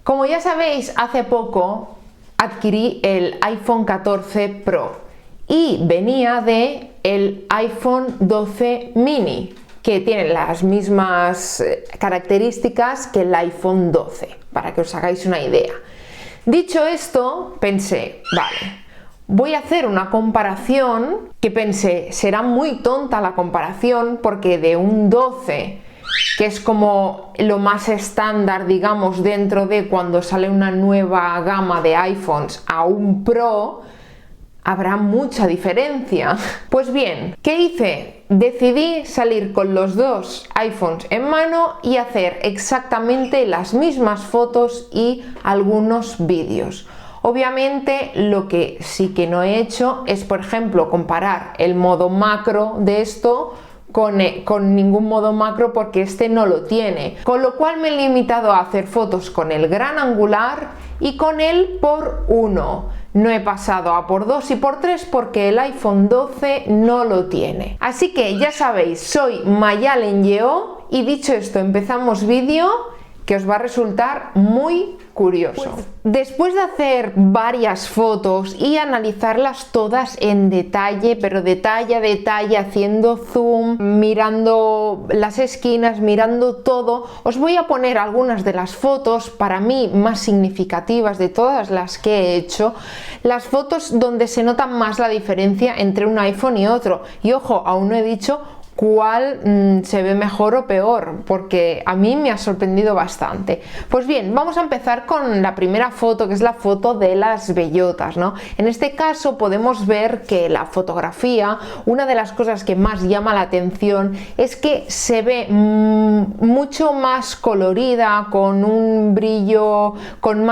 Como ya sabéis, hace poco adquirí el iPhone 14 Pro y venía de el iPhone 12 mini, que tiene las mismas características que el iPhone 12, para que os hagáis una idea. Dicho esto, pensé, vale, voy a hacer una comparación que pensé, será muy tonta la comparación porque de un 12, que es como lo más estándar, digamos, dentro de cuando sale una nueva gama de iPhones, a un Pro, habrá mucha diferencia. Pues bien, ¿qué hice? Decidí salir con los dos iPhones en mano y hacer exactamente las mismas fotos y algunos vídeos. Obviamente lo que sí que no he hecho es, por ejemplo, comparar el modo macro de esto con ningún modo macro, porque este no lo tiene, con lo cual me he limitado a hacer fotos con el gran angular y con el x1. No he pasado a x2 y x3 porque el iPhone 12 no lo tiene. Así que ya sabéis, soy Mayalen Lleó y dicho esto, empezamos vídeo que os va a resultar muy curioso. Pues, después de hacer varias fotos y analizarlas todas en detalle, pero detalle a detalle, haciendo zoom, mirando las esquinas, mirando todo, os voy a poner algunas de las fotos para mí más significativas de todas las que he hecho, las fotos donde se nota más la diferencia entre un iPhone y otro. Y ojo, aún no he dicho cuál se ve mejor o peor, porque a mí me ha sorprendido bastante. Pues bien, vamos a empezar con la primera foto, que es la foto de las bellotas, ¿no? En este caso podemos ver que la fotografía, una de las cosas que más llama la atención es que se ve mucho más colorida, con un brillo, con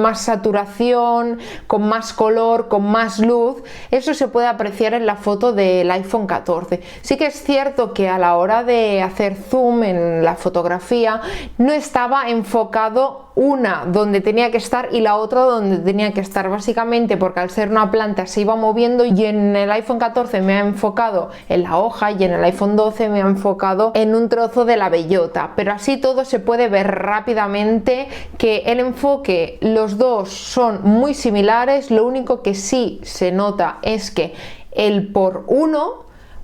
más saturación, con más color, con más luz. Eso se puede apreciar en la foto del iPhone 14. Sí que es cierto que a la hora de hacer zoom en la fotografía no estaba enfocado una donde tenía que estar y la otra donde tenía que estar, básicamente porque al ser una planta se iba moviendo, y en el iPhone 14 me ha enfocado en la hoja y en el iPhone 12 me ha enfocado en un trozo de la bellota, pero así todo se puede ver rápidamente que el enfoque, los dos son muy similares. Lo único que sí se nota es que el x1,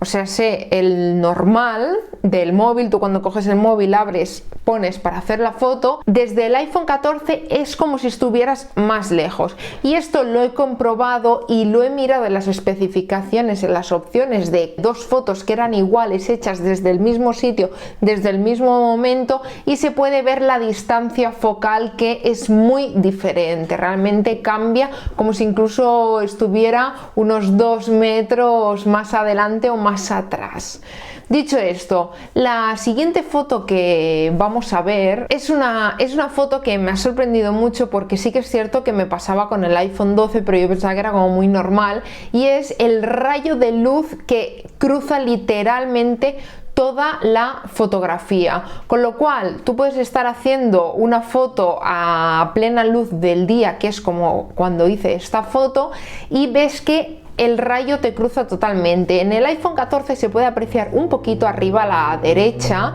o sea, el normal del móvil, tú cuando coges el móvil, abres, pones para hacer la foto, desde el iPhone 14 es como si estuvieras más lejos. Y esto lo he comprobado y lo he mirado en las especificaciones, en las opciones de dos fotos que eran iguales, hechas desde el mismo sitio, desde el mismo momento, y se puede ver la distancia focal, que es muy diferente. Realmente cambia, como si incluso estuviera unos 2 metros más adelante o más atrás. Dicho esto, la siguiente foto que vamos a ver es una foto que me ha sorprendido mucho, porque sí que es cierto que me pasaba con el iPhone 12, pero yo pensaba que era como muy normal, y es el rayo de luz que cruza literalmente toda la fotografía, con lo cual tú puedes estar haciendo una foto a plena luz del día, que es como cuando hice esta foto, y ves que el rayo te cruza totalmente. En el iPhone 14 se puede apreciar un poquito arriba a la derecha,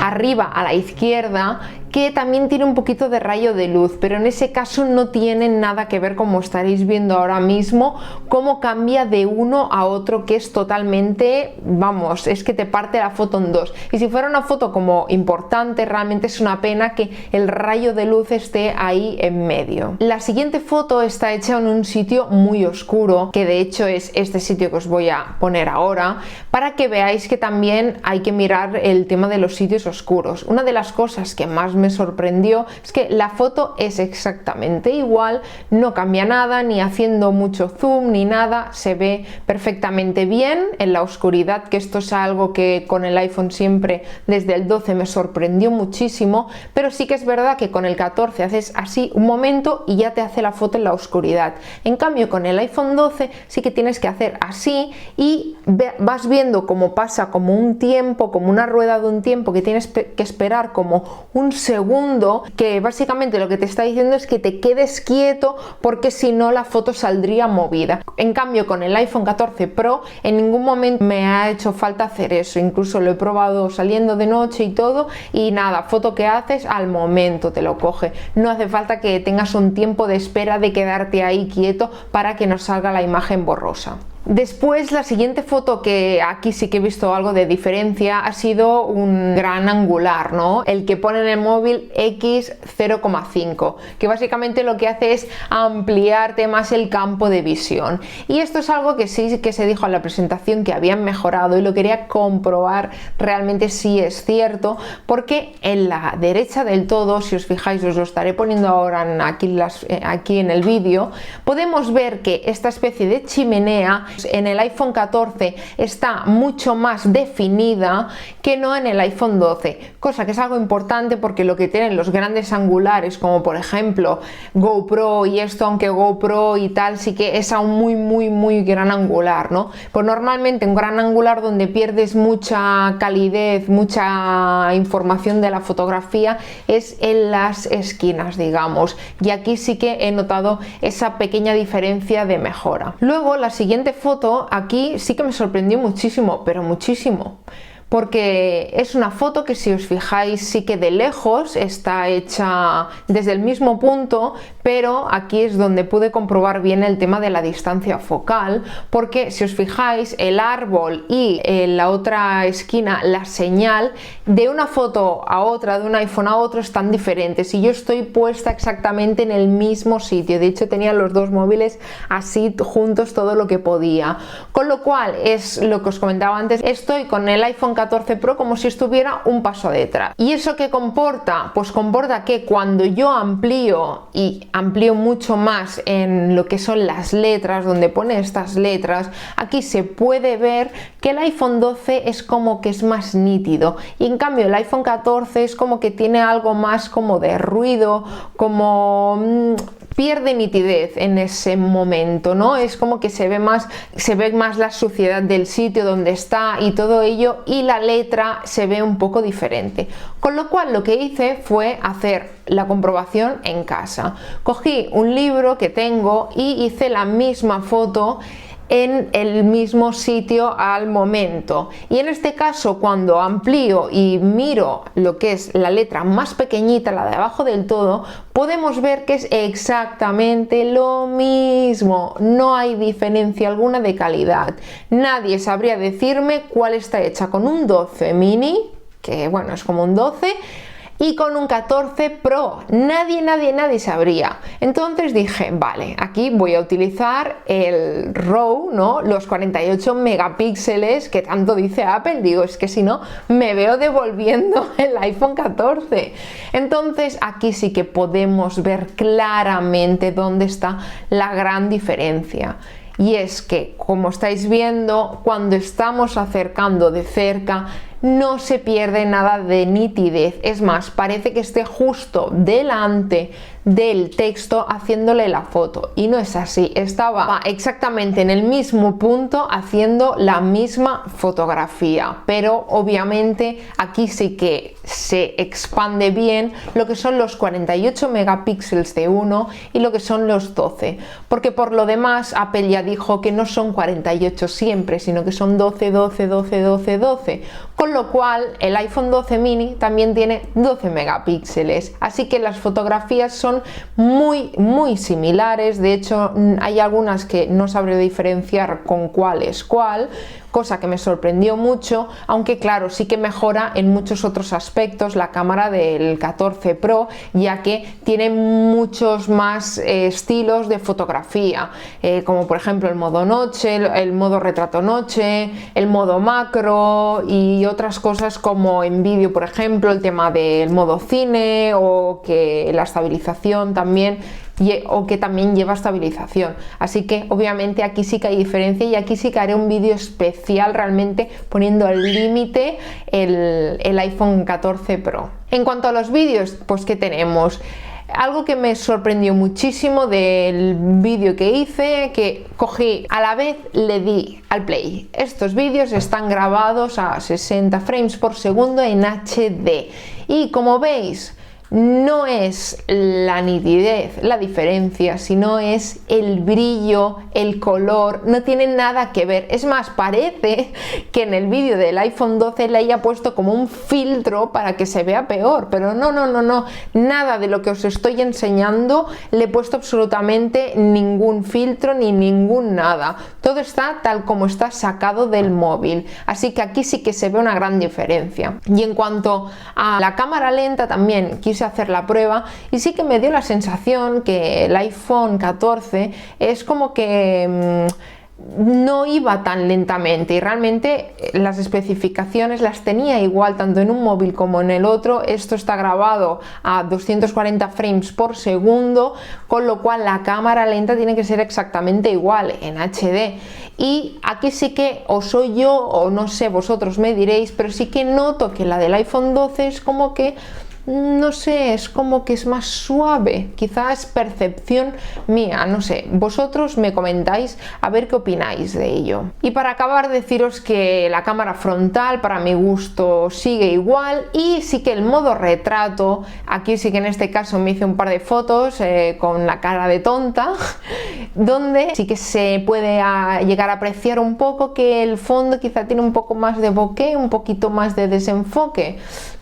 arriba a la izquierda, que también tiene un poquito de rayo de luz, pero en ese caso no tiene nada que ver, como estaréis viendo ahora mismo, cómo cambia de uno a otro, que es totalmente, vamos, es que te parte la foto en dos. Y si fuera una foto como importante, realmente es una pena que el rayo de luz esté ahí en medio. La siguiente foto está hecha en un sitio muy oscuro, que de hecho es este sitio que os voy a poner ahora, para que veáis que también hay que mirar el tema de los sitios oscuros. Una de las cosas que más me sorprendió es que la foto es exactamente igual, no cambia nada, ni haciendo mucho zoom ni nada, se ve perfectamente bien en la oscuridad, que esto es algo que con el iPhone siempre desde el 12 me sorprendió muchísimo, pero sí que es verdad que con el 14 haces así un momento y ya te hace la foto en la oscuridad. En cambio con el iPhone 12 sí que tienes que hacer así y vas viendo cómo pasa como un tiempo, como una rueda de un tiempo, que tienes que esperar como un segundo, que básicamente lo que te está diciendo es que te quedes quieto porque si no la foto saldría movida. En cambio con el iPhone 14 Pro en ningún momento me ha hecho falta hacer eso, incluso lo he probado saliendo de noche y todo, y nada, foto que haces al momento te lo coge, no hace falta que tengas un tiempo de espera de quedarte ahí quieto para que no salga la imagen borrosa. Después, la siguiente foto, que aquí sí que he visto algo de diferencia, ha sido un gran angular, ¿no? El que pone en el móvil X0,5, que básicamente lo que hace es ampliarte más el campo de visión. Y esto es algo que sí que se dijo en la presentación que habían mejorado, y lo quería comprobar realmente si es cierto, porque en la derecha del todo, si os fijáis, os lo estaré poniendo ahora aquí en el vídeo, podemos ver que esta especie de chimenea en el iPhone 14 está mucho más definida que no en el iPhone 12, cosa que es algo importante porque lo que tienen los grandes angulares, como por ejemplo GoPro y esto, aunque GoPro y tal sí que es aún muy gran angular, ¿no? Pues normalmente un gran angular donde pierdes mucha calidez, mucha información de la fotografía es en las esquinas, digamos, y aquí sí que he notado esa pequeña diferencia de mejora. Luego la siguiente foto, aquí sí que me sorprendió muchísimo, pero muchísimo, porque es una foto que, si os fijáis, sí que de lejos está hecha desde el mismo punto, pero aquí es donde pude comprobar bien el tema de la distancia focal, porque si os fijáis, el árbol y en la otra esquina la señal de una foto a otra, de un iPhone a otro, están diferentes, y yo estoy puesta exactamente en el mismo sitio. De hecho tenía los dos móviles así juntos todo lo que podía, con lo cual es lo que os comentaba antes, estoy con el iPhone 14 Pro como si estuviera un paso detrás. ¿Y eso qué comporta? Pues comporta que cuando yo amplío, y amplío mucho más en lo que son las letras, donde pone estas letras, aquí se puede ver que el iPhone 12 es como que es más nítido, y en cambio el iPhone 14 es como que tiene algo más como de ruido, como pierde nitidez en ese momento, ¿no? Es como que se ve más la suciedad del sitio donde está y todo ello, y la letra se ve un poco diferente. Con lo cual lo que hice fue hacer la comprobación en casa. Cogí un libro que tengo y hice la misma foto en el mismo sitio al momento, y en este caso cuando amplío y miro lo que es la letra más pequeñita, la de abajo del todo, podemos ver que es exactamente lo mismo, no hay diferencia alguna de calidad. Nadie sabría decirme cuál está hecha con un 12 mini, que bueno, es como un 12, y con un 14 Pro. Nadie sabría. Entonces dije, vale, aquí voy a utilizar el RAW, ¿no? Los 48 megapíxeles que tanto dice Apple. Digo, es que si no me veo devolviendo el iPhone 14. Entonces aquí sí que podemos ver claramente dónde está la gran diferencia. Y es que, como estáis viendo, cuando estamos acercando de cerca, no se pierde nada de nitidez. Es más, parece que esté justo delante del texto haciéndole la foto, y no es así, estaba exactamente en el mismo punto haciendo la misma fotografía, pero obviamente aquí sí que se expande bien lo que son los 48 megapíxeles de uno y lo que son los 12, porque por lo demás Apple ya dijo que no son 48 siempre, sino que son 12, 12, 12, 12, 12, con lo cual el iPhone 12 mini también tiene 12 megapíxeles, así que las fotografías son muy similares. De hecho, hay algunas que no sabré diferenciar con cuál es cuál, cosa que me sorprendió mucho, aunque claro, sí que mejora en muchos otros aspectos la cámara del 14 Pro, ya que tiene muchos más estilos de fotografía, como por ejemplo el modo noche, el modo retrato noche, el modo macro y otras cosas como en vídeo, por ejemplo, el tema del modo cine, o que la estabilización también, o que también lleva estabilización. Así que obviamente aquí sí que hay diferencia, y aquí sí que haré un vídeo especial realmente poniendo al límite el iPhone 14 Pro. En cuanto a los vídeos, pues ¿qué tenemos? Algo que me sorprendió muchísimo del vídeo que hice, que cogí, a la vez le di al play. Estos vídeos están grabados a 60 frames por segundo en HD, y como veis, no es la nitidez la diferencia, sino es el brillo, el color, no tiene nada que ver. Es más, parece que en el vídeo del iPhone 12 le haya puesto como un filtro para que se vea peor, pero no, nada de lo que os estoy enseñando le he puesto absolutamente ningún filtro ni ningún nada. Todo está tal como está sacado del móvil, así que aquí sí que se ve una gran diferencia. Y en cuanto a la cámara lenta, también quise hacer la prueba y sí que me dio la sensación que el iPhone 14 es como que no iba tan lentamente, y realmente las especificaciones las tenía igual tanto en un móvil como en el otro. Esto está grabado a 240 frames por segundo, con lo cual la cámara lenta tiene que ser exactamente igual en HD. Y aquí sí que o soy yo o no sé, vosotros me diréis, pero sí que noto que la del iPhone 12 es como que no sé, es como que es más suave, quizás percepción mía, no sé, vosotros me comentáis a ver qué opináis de ello. Y para acabar, deciros que la cámara frontal para mi gusto sigue igual, y sí que el modo retrato, aquí sí que en este caso me hice un par de fotos con la cara de tonta, donde sí que se puede llegar a apreciar un poco que el fondo quizá tiene un poco más de bokeh, un poquito más de desenfoque.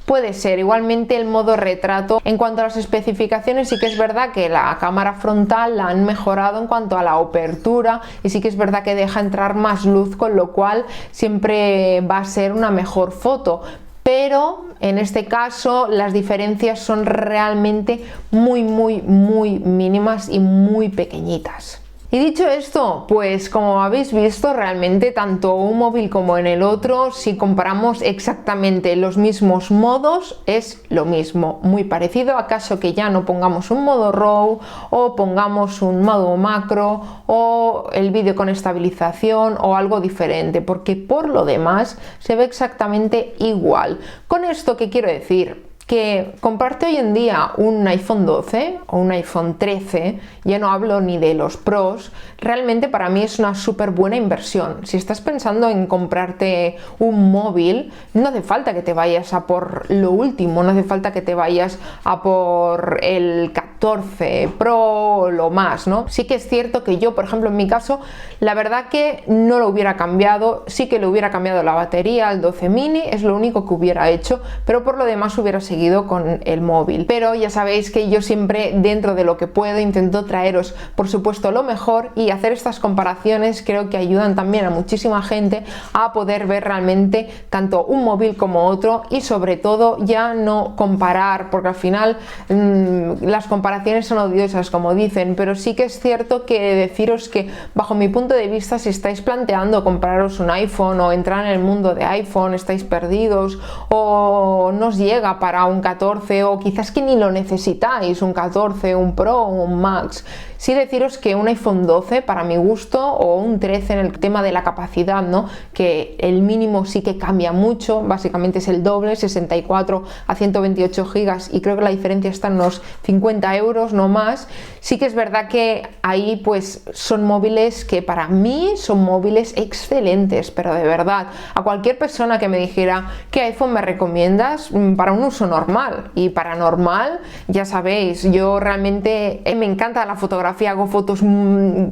Puede ser. Igualmente el modo retrato, en cuanto a las especificaciones, sí que es verdad que la cámara frontal la han mejorado en cuanto a la apertura, y sí que es verdad que deja entrar más luz, con lo cual siempre va a ser una mejor foto. Pero en este caso las diferencias son realmente muy mínimas y muy pequeñitas. Y dicho esto, pues como habéis visto, realmente tanto un móvil como en el otro, si comparamos exactamente los mismos modos, es lo mismo, muy parecido. Acaso que ya no pongamos un modo RAW o pongamos un modo macro o el vídeo con estabilización o algo diferente, porque por lo demás se ve exactamente igual. ¿Con esto qué quiero decir? Que comprarte hoy en día un iPhone 12 o un iPhone 13, ya no hablo ni de los Pros, realmente para mí es una súper buena inversión. Si estás pensando en comprarte un móvil, no hace falta que te vayas a por lo último, no hace falta que te vayas a por el 14 Pro o lo más, ¿no? Sí que es cierto que yo, por ejemplo, en mi caso, la verdad que no lo hubiera cambiado, sí que le hubiera cambiado la batería al 12 mini, es lo único que hubiera hecho, pero por lo demás hubiera seguido con el móvil. Pero ya sabéis que yo siempre, dentro de lo que puedo, intento traeros por supuesto lo mejor, y hacer estas comparaciones creo que ayudan también a muchísima gente a poder ver realmente tanto un móvil como otro, y sobre todo ya no comparar, porque al final las comparaciones son odiosas, como dicen, pero sí que es cierto que deciros que bajo mi punto de vista, si estáis planteando compraros un iPhone o entrar en el mundo de iPhone, estáis perdidos o no os llega para un 14, o quizás que ni lo necesitáis, un 14, un Pro o un Max, sí deciros que un iPhone 12 para mi gusto, o un 13 en el tema de la capacidad, ¿no? Que el mínimo sí que cambia mucho, básicamente es el doble, 64 a 128 gigas, y creo que la diferencia está en unos 50 euros, no más. Sí que es verdad que ahí pues son móviles que para mí son móviles excelentes, pero de verdad, a cualquier persona que me dijera ¿qué iPhone me recomiendas para un uso normal? Y para normal, ya sabéis, yo realmente me encanta la fotografía, hago fotos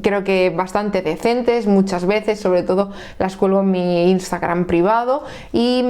creo que bastante decentes muchas veces, sobre todo las cuelgo en mi Instagram privado, y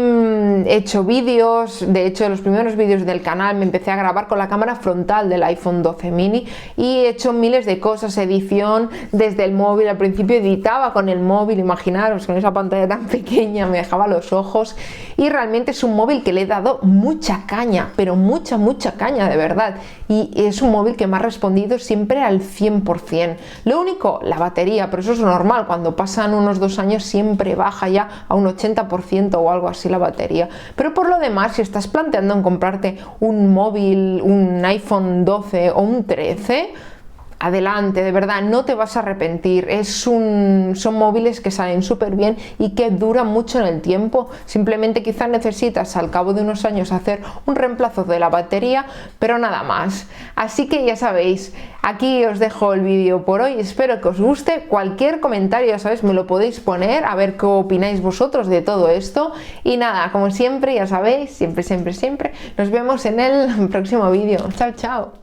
he hecho vídeos. De hecho, los primeros vídeos del canal me empecé a grabar con la cámara frontal del iPhone 12 mini, y he hecho miles de cosas, edición desde el móvil. Al principio editaba con el móvil, imaginaros, con esa pantalla tan pequeña me dejaba los ojos, y realmente es un móvil que le he dado mucha caña, pero mucha caña de verdad, y es un móvil que me ha respondido siempre al 100%. Lo único, la batería, pero eso es normal, cuando pasan unos 2 años siempre baja ya a un 80% o algo así la batería. Pero por lo demás, si estás planteando en comprarte un móvil, un iPhone 12 o un 13, adelante, de verdad, no te vas a arrepentir. Son móviles que salen súper bien y que duran mucho en el tiempo. Simplemente quizás necesitas al cabo de unos años hacer un reemplazo de la batería, pero nada más. Así que ya sabéis, aquí os dejo el vídeo por hoy, espero que os guste. Cualquier comentario, ya sabéis, me lo podéis poner, a ver qué opináis vosotros de todo esto. Y nada, como siempre, ya sabéis, siempre, nos vemos en el próximo vídeo. Chao, chao.